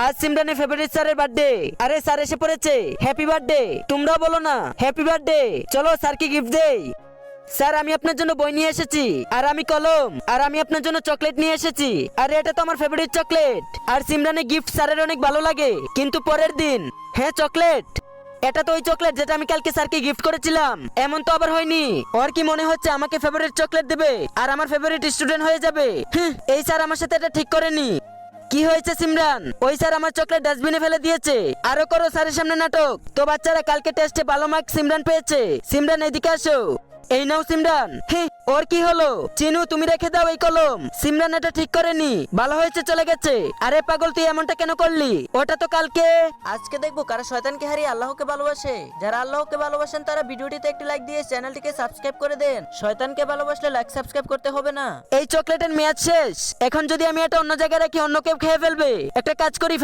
আজ সিমরানের ফেভারিট স্যারের বার্থডে। আরে স্যার এসে পড়েছে, হ্যাপি বার্থডে। তোমরাও বলো না হ্যাপি বার্থডে। চলো স্যারকে গিফট দেই। স্যার আমি আপনার জন্য বই নিয়ে এসেছি, আর আমি কলম, আর আমি আপনার জন্য চকলেট নিয়ে এসেছি। আর এটা তো আমার ফেভারিট চকলেট। আর সিমরানের গিফট স্যারের অনেক ভালো লাগে। কিন্তু পরের দিন, হ্যাঁ চকলেট, এটা তো ওই চকলেট যেটা আমি কালকে স্যারকে গিফট করেছিলাম। এমন তো আবার হয়নি। ওর কি মনে হচ্ছে আমাকে ফেভারিট চকলেট দেবে আর আমার ফেভারিট স্টুডেন্ট হয়ে যাবে? এই স্যার আমার সাথে এটা ঠিক করেনি। কি হয়েছে সিমরান? ওই স্যার আমার চকলেট ডাস্টবিনে ফেলে দিয়েছে। আরো করো স্যারের সামনে নাটক। তো বাচ্চারা কালকে টেস্টে ভালো মার্ক সিমরান পেয়েছে। সিমরান এদিকে আসো। এই নাও সিমরান। ওর কি হলো? চিনু তুমি রেখে দাও এই কলম। সিমরান এটা ঠিক করেনি। ভালো হয়েছে চলে গেছে। আরে পাগল তুই এমনটা কেন করলি? ওটা তো কালকে। আজকে দেখবো কারা শয়তানকে হারিয়ে আল্লাহকে ভালোবাসে। যারা আল্লাহকে ভালোবাসেন তারা ভিডিওটিতে একটি লাইক দিয়ে চ্যানেলটিকে সাবস্ক্রাইব করে দেন। শয়তানকে ভালোবাসলে লাইক সাবস্ক্রাইব করতে হবে না। এই চকলেটের মেয়াদ শেষ। এখন যদি আমি এটা অন্য জায়গায় রাখি অন্য কেউ খেয়ে ফেলবে। একটা কাজ করি